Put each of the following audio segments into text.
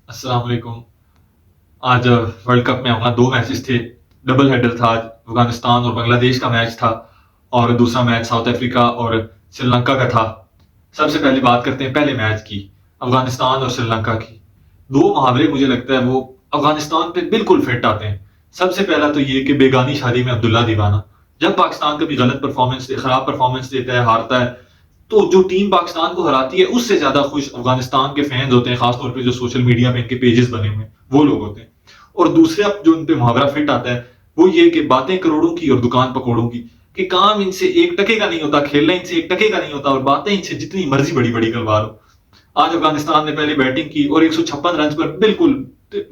अस्सलाम वालेकुम। आज वर्ल्ड कप में हमारा 2 मैचेस थे। डबल हेडर था आज। अफ़गानिस्तान और बांग्लादेश का मैच था और दूसरा मैच साउथ अफ्रीका और श्रीलंका का था। सबसे पहले बात करते हैं पहले मैच की, अफ़गानिस्तान और श्रीलंका की। 2 मुहावरे मुझे लगता है वो अफ़गानिस्तान पे बिल्कुल फिट आते हैं। सबसे पहला तो ये कि बेगानी शादी में अब्दुल्ला दीवाना। जब पाकिस्तान कभी गलत परफॉर्मेंस खराब परफॉर्मेंस देता है, हारता है, तो जो टीम पाकिस्तान को हराती है उससे ज्यादा खुश अफगानिस्तान के फैंस होते हैं, खासतौर पे जो सोशल मीडिया पे इनके पेजेस बने हुए हैं वो लोग होते हैं। और दूसरा जो इन पे मुहावरा फिट आता है वो ये कि बातें करोड़ों की और दुकान पकौड़ों की, कि काम इनसे एक टके का नहीं होता, खेलना इनसे एक टके का नहीं होता और बातें इनसे जितनी मर्जी बड़ी बड़ी करवा लो। आज अफगानिस्तान ने पहले बैटिंग की और 156 रन पर बिल्कुल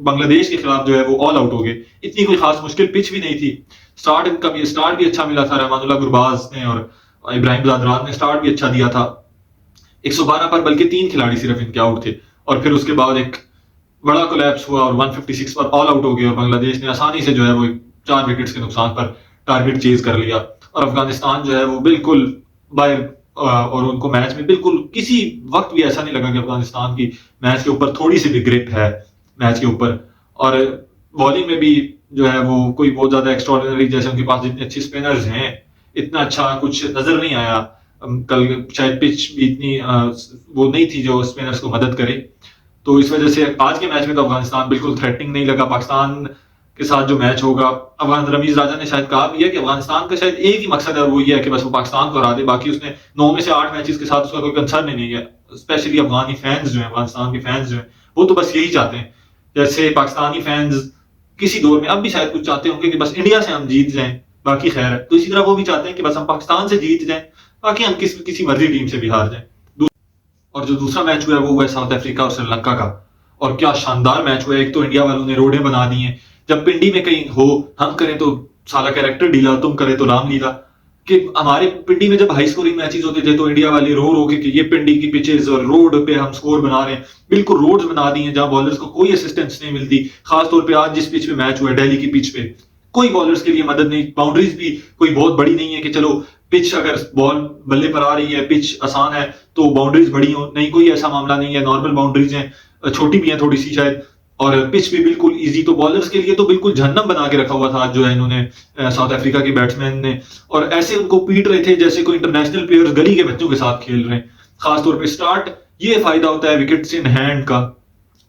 बांग्लादेश के खिलाफ जो है वो ऑल आउट हो गए। इतनी कोई खास मुश्किल पिच भी नहीं थी। स्टार्ट भी अच्छा मिला था रहमानुल्लाह गुरबाज ने और इब्राहिम जादरान ने स्टार्ट भी अच्छा दिया था। 112 पर बल्कि 3 खिलाड़ी सिर्फ इनके आउट थे और फिर उसके बाद एक बड़ा कोलैप्स हुआ और 156 पर ऑल आउट हो गए और बांग्लादेश ने आसानी से जो है वो 4 विकेट्स के नुकसान पर टारगेट चेज कर लिया और अफगानिस्तान जो है वो बिल्कुल बाहर। और उनको मैच में बिल्कुल किसी वक्त भी ऐसा नहीं लगा कि अफगानिस्तान की मैच के ऊपर थोड़ी सी भी ग्रिप है मैच के ऊपर। और बॉलिंग में भी जो है वो कोई बहुत ज्यादा एक्स्ट्रॉर्डिनरी, जैसे उनके पास जितने अच्छे स्पिनर्स हैं, इतना अच्छा कुछ नजर नहीं आया। कल शायद पिच भी इतनी वो नहीं थी जो स्पिनर्स को मदद करे। तो इस वजह से आज के मैच में तो अफगानिस्तान बिल्कुल थ्रेटनिंग नहीं लगा। पाकिस्तान के साथ जो मैच होगा, अफगान रमीज राजा ने शायद कहा भी है कि अफगानिस्तान का शायद एक ही मकसद है और वो ये है कि बस वो पाकिस्तान को हरा दे। बाकी उसने 9 में से 8 मैचेस के साथ उसका कोई कंसर्न ही नहीं है। स्पेशली अफगानी फैंस जो है, अफगानिस्तान के फैंस जो है, वो तो बस यही चाहते हैं। जैसे पाकिस्तानी फैंस किसी दौर में अब भी शायद कुछ चाहते होंगे कि बस इंडिया से हम जीत जाएं, बाकी खैर है। तो इसी तरह वो भी चाहते हैं कि बस हम पाकिस्तान से जीत जाएं, बाकी हम किसी मर्जी टीम से भी हार जाएं। और जो दूसरा मैच हुआ है वो हुआ है साउथ अफ्रीका और श्रीलंका का। और क्या शानदार मैच हुआ है। एक तो इंडिया वालों ने रोड़े बना दी हैं। जब पिंडी में कहीं हो, हम करें तो साला कैरेक्टर ढीला, तुम करें तो रामलीला। कि हमारे पिंडी में जब हाई स्कोरिंग मैचेस होते थे तो इंडिया वाले रो रो के कि ये पिंडी की पिचेस और रोड पे हम स्कोर बना रहे हैं। बिल्कुल रोड्स बना दी हैं जहां बॉलर्स को कोई असिस्टेंस नहीं मिलती। खासतौर पे आज जिस पिच पे मैच हुआ है, दिल्ली की पिच पे, कोई बॉलर्स के लिए मदद नहीं। बाउंड्रीज भी कोई बहुत बड़ी नहीं है कि चलो पिच अगर बॉल बल्ले पर आ रही है, पिच आसान है तो बाउंड्रीज बड़ी हो, नहीं, कोई ऐसा मामला नहीं है। नॉर्मल बाउंड्रीज हैं, छोटी भी हैं थोड़ी सी शायद, और पिच भी बिल्कुल इजी। तो बॉलर्स के लिए तो बिल्कुल जहन्नम बना के रखा हुआ था आज जो है इन्होंने, साउथ अफ्रीका के बैट्समैन ने। और ऐसे उनको पीट रहे थे जैसे कोई इंटरनेशनल प्लेयर्स गली के बच्चों के साथ खेल रहे हैं। खासतौर पे स्टार्ट, ये फायदा होता है विकेट्स इन हैंड का,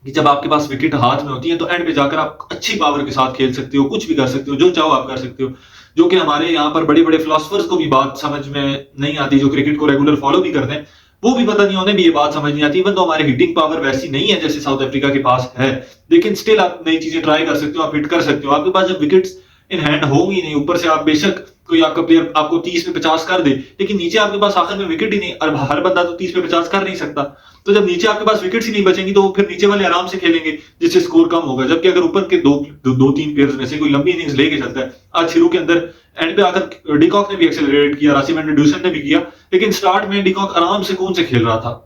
कि जब आपके पास विकेट हाथ में होती है तो एंड पे जाकर आप अच्छी पावर के साथ खेल सकते हो, कुछ भी कर सकते हो, जो चाहो आप कर सकते हो। जो कि हमारे यहाँ पर बड़े बड़े फिलोसफर्स को भी बात समझ में नहीं आती, जो क्रिकेट को रेगुलर फॉलो भी करते हैं, वो भी पता नहीं, उन्हें भी ये बात समझ नहीं आती। इवन तो हमारे हिटिंग पावर वैसी नहीं है जैसे साउथ अफ्रीका के पास है, लेकिन स्टिल आप नई चीजें ट्राई कर सकते हो, आप हिट कर सकते हो। आपके पास जब विकेट्स इन हैंड होंगी नहीं, ऊपर से आप बेशक कोई आपका प्लेयर आपको 30 पे 50 कर दे, लेकिन नीचे आपके पास आखिर में विकेट ही नहीं, और हर बंदा तो 30 पे 50 कर नहीं सकता। तो जब नीचे आपके पास विकेट्स ही नहीं बचेंगी तो फिर नीचे वाले आराम से खेलेंगे जिससे स्कोर कम होगा। जबकि अगर ऊपर के दो तीन प्लेयर्स में से कोई लंबी इनिंग्स लेके चलता है, आज शुरू के अंदर एंड पे आकर डिकॉक ने भी एक्सेलरेट किया, रासिम एंडरसन ने भी किया, लेकिन स्टार्ट में डिकॉक आराम से कौन से खेल रहा था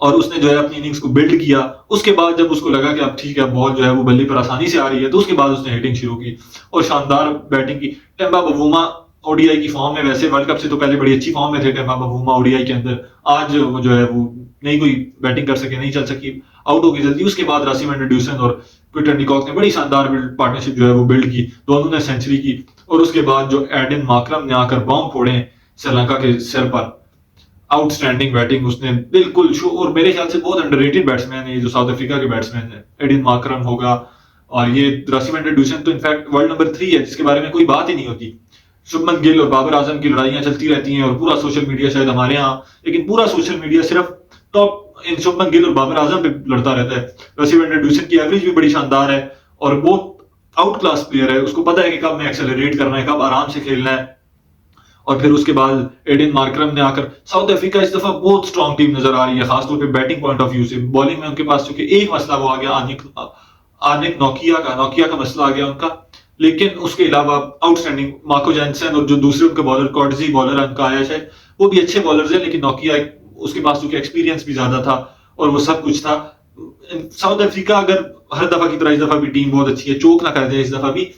और उसने जो है अपनी इनिंग्स को बिल्ड किया। उसके बाद जब उसको लगा कि अब ठीक है, बॉल जो है वो बल्ले पर आसानी से आ रही है, तो उसके बाद उसने हिटिंग शुरू की और शानदार बैटिंग की। टेम्बा बवूमा ओडीआई की फॉर्म में, वैसे वर्ल्ड कप से तो पहले बड़ी अच्छी फॉर्म में थे टेम्बा बवूमा ओडीआई के अंदर। आज वो जो है वो नहीं कोई बैटिंग कर सके, नहीं चल सकी, आउट हो गई जल्दी। उसके बाद रासिम एंडरसन और पीटर डिकॉक ने बड़ी शानदार पार्टनरशिप जो है वो बिल्ड की, दोनों ने सेंचुरी की। और उसके बाद जो एडन मार्करम ने आकर बॉम्ब फोड़े श्रीलंका के सिर पर, आउटस्टैंडिंग बैटिंग उसने बिल्कुल शो। और मेरे ख्याल से बहुत अंडररेटेड बैट्समैन है ये जो साउथ अफ्रीका के बैट्समैन है, एडिन मार्करम होगा और ये रासिम एंडरसन तो इनफैक्ट वर्ल्ड नंबर 3 है जिसके बारे में कोई बात ही नहीं होती। शुभमन गिल और बाबर आजम की लड़ाइयां चलती रहती हैं और पूरा सोशल मीडिया, शायद हमारे यहाँ, लेकिन पूरा सोशल मीडिया सिर्फ टॉप इन शुभमन गिल और बाबर आजम पे लड़ता रहता है। रासिम एंडरसन की एवरेज भी बड़ी शानदार है और बहुत आउट क्लास प्लेयर है, उसको पता है कि कब में एक्सेलरेट करना है, कब आराम से खेलना है। और फिर उसके बाद एडिन मार्करम ने आकर, साउथ अफ्रीका इस दफा बहुत स्ट्रॉन्ग टीम नजर आ रही है खासतौर पे बैटिंग पॉइंट ऑफ व्यू से। बॉलिंग में उनके पास चूंकि एक मसला वो आ गया, आनिक नोकिया का मसला आ गया उनका, लेकिन उसके अलावा आउटस्टैंडिंग मार्को जैनसन और जो दूसरे उनके बॉलर कॉडजी बॉलर उनका आया शायद, वो भी अच्छे बॉलर्स हैं, लेकिन नोकिया उसके पास चूंकि एक्सपीरियंस भी ज्यादा था और वो सब कुछ था। साउथ अफ्रीका अगर हर दफा की तरह इस दफा भी टीम बहुत अच्छी है, चोक ना कर दे इस दफा भी,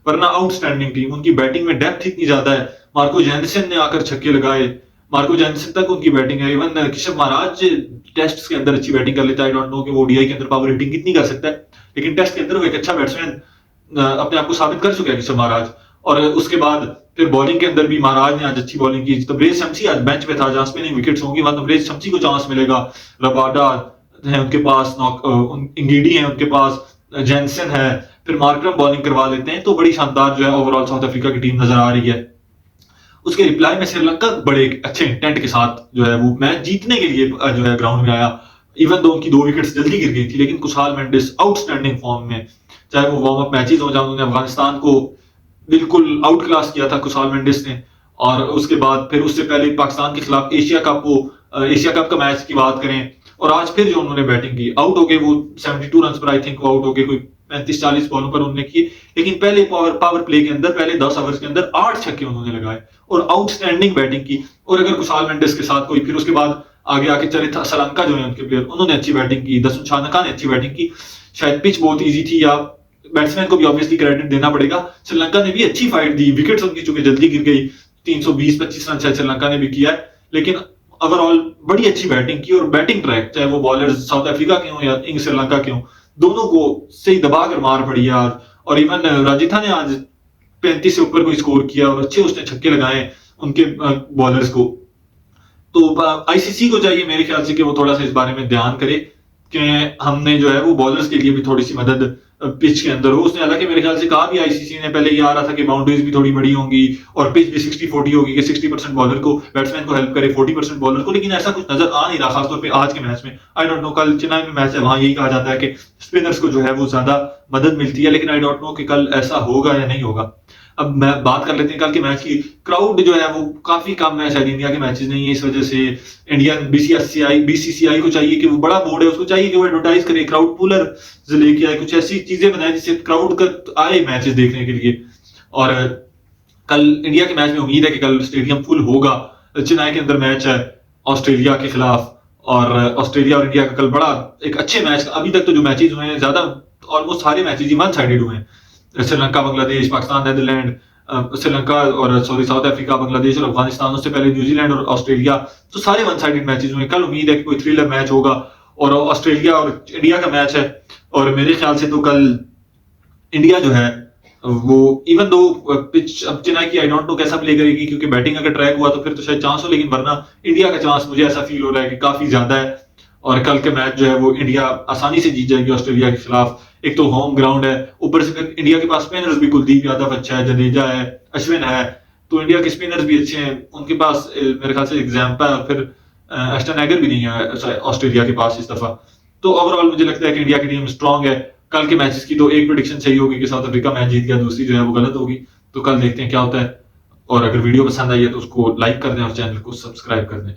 वरना आउटस्टैंडिंग टीम। उनकी बैटिंग में डेप्थ इतनी ज्यादा है, मार्को जैनसन ने आकर छक्के लगाए, मार्को जैनसन तक उनकी बैटिंग है। इवन किशव महाराज टेस्ट के अंदर अच्छी बैटिंग कर लेता है। आई डोंट नो कि वो ओडीआई के अंदर पावर हिटिंग कितनी कर सकता है, लेकिन टेस्ट के अंदर वो एक अच्छा बैट्समैन अपने आप को साबित कर चुका है किशोर महाराज। और उसके बाद फिर बॉलिंग के अंदर भी महाराज ने आज अच्छी बॉलिंग की। तो ब्रेस शमसी आज बेंच पे था, जहां स्पिनिंग विकेट्स होंगी वहां तो ब्रेस शमसी को चांस मिलेगा। रबाडा है उनके पास, इंगीडी है उनके पास, जेंसन है, फिर मार्करम बॉलिंग करवा लेते हैं। तो बड़ी शानदार जो है ओवरऑल साउथ अफ्रीका की टीम नजर आ रही है। उसके रिप्लाई में श्रीलंका बड़े अच्छे इंटेंट के साथ जो है वो मैच जीतने के लिए जो है ग्राउंड में आया। इवन दो उनकी 2 विकेट्स जल्दी गिर गई थी, लेकिन कुशाल मेंडिस आउटस्टैंडिंग फॉर्म में, चाहे वो वार्म अप मैचेस हो जहां उन्होंने अफगानिस्तान को बिल्कुल आउट क्लास किया था कुशाल मेंडिस ने। और उसके बाद फिर उससे पहले पाकिस्तान के खिलाफ एशिया कप का मैच की बात करें, और आज फिर जो उन्होंने बैटिंग की, आउट हो गए वो 72 रन पर, आई थिंक वो आउट हो गए कोई 35-40 बॉलों पर उन्होंने किए। लेकिन पहले पावर प्ले के अंदर पहले 10 ओवर्स के अंदर 8 छक्के उन्होंने लगाए और आउटस्टैंडिंग बैटिंग की। और अगर कुशाल मेंडिस के साथ कोई फिर उसके बाद आगे आके चले था श्रीलंका जो है उनके प्लेयर, उन्होंने अच्छी बैटिंग की। दसुन शानका ने अच्छी बैटिंग की। शायद पिच बहुत ईजी थी, या बैट्समैन को भी ऑब्वियसली क्रेडिट देना पड़ेगा। श्रीलंका ने भी अच्छी फाइट दी, विकेट्स उनकी चूंकि जल्दी गिर गई, 320-25 रन शायद श्रीलंका ने भी किया है, लेकिन ओवरऑल बड़ी अच्छी बैटिंग की। और बैटिंग ट्रैक, चाहे वो बॉलर्स साउथ अफ्रीका के हों या श्रीलंका के हों, दोनों को सही दबा कर मार पड़ी आज। और इवन राजिथा ने आज 35 से ऊपर कोई स्कोर किया और अच्छे उसने छक्के लगाए उनके बॉलर्स को। तो आईसीसी को चाहिए मेरे ख्याल से कि वो थोड़ा सा इस बारे में ध्यान करे कि हमने जो है वो बॉलर्स के लिए भी थोड़ी सी मदद पिच के अंदर हो। उसने हालांकि मेरे ख्याल से कहा भी आईसीसी ने पहले, ये आ रहा था कि बाउंड्रीज भी थोड़ी बड़ी होंगी और पिच भी 60-40 होगी कि 60% बॉलर को, बैट्समैन को हेल्प करे 40% बॉलर को, लेकिन ऐसा कुछ नजर आ नहीं रहा खासतौर पे आज के मैच में। आई डोंट नो, कल चेन्नई में मैच है, वहां यही कहा जाता है कि स्पिनर्स को जो है वो ज्यादा मदद मिलती है, लेकिन आई डोंट नो कि कल ऐसा होगा या नहीं होगा। अब मैं बात कर लेते हैं कल के मैच की। क्राउड जो है वो काफी कम है, शायद इंडिया के मैचेस नहीं है, इस वजह से इंडियन बीसीसीआई को चाहिए कि वो बड़ा बोर्ड है, उसको चाहिए कि वो एडवर्टाइज करे, क्राउड पुलर लेके आए, कुछ ऐसी चीजें बनाए जिससे क्राउड का आए मैचेस देखने के लिए। और कल इंडिया के मैच में उम्मीद है कि कल स्टेडियम फुल होगा। चेन्नई के अंदर मैच है ऑस्ट्रेलिया के खिलाफ, और ऑस्ट्रेलिया और इंडिया का कल बड़ा एक अच्छे मैच। अभी तक तो जो मैचेस हुए हैं ज्यादा ऑलमोस्ट सारे मैचेस ही वन साइडेड हुए हैं। श्रीलंका बांग्लादेश, पाकिस्तान नेदरलैंड, श्रीलंका और साउथ अफ्रीका, बांग्लादेश और अफगानिस्तान, उससे पहले न्यूजीलैंड और ऑस्ट्रेलिया, तो सारे वन साइडेड मैचेस हुए। कल उम्मीद है कि कोई थ्रिलर मैच होगा, और ऑस्ट्रेलिया और इंडिया का मैच है। और मेरे ख्याल से तो कल इंडिया जो है वो, इवन दो पिच अब चेन्नई की आई डोंट नो कैसा प्ले करेगी, क्योंकि बैटिंग अगर ट्रैक हुआ तो फिर तो शायद चांस हो, लेकिन वरना इंडिया का चांस मुझे ऐसा फील हो रहा है कि काफी ज्यादा है। और कल के मैच जो है वो इंडिया आसानी से जीत जाएगी ऑस्ट्रेलिया के खिलाफ। एक तो होम ग्राउंड है, ऊपर से फिर इंडिया के पास स्पिनर्स भी, कुलदीप यादव अच्छा है, जडेजा है, अश्विन है, तो इंडिया के स्पिनर्स भी अच्छे हैं उनके पास। मेरे ख्याल से एग्जाम्पल है, फिर एस्टन एगर भी नहीं है ऑस्ट्रेलिया के पास इस दफा। तो ओवरऑल मुझे लगता है कि इंडिया की टीम स्ट्रांग है। कल के मैचेस की तो एक प्रेडिक्शन सही होगी कि साउथ अफ्रीका मैच जीत गया, दूसरी जो है वो गलत होगी। तो कल देखते हैं क्या होता है। और अगर वीडियो पसंद आई है तो उसको लाइक कर दें और चैनल को सब्सक्राइब कर दें।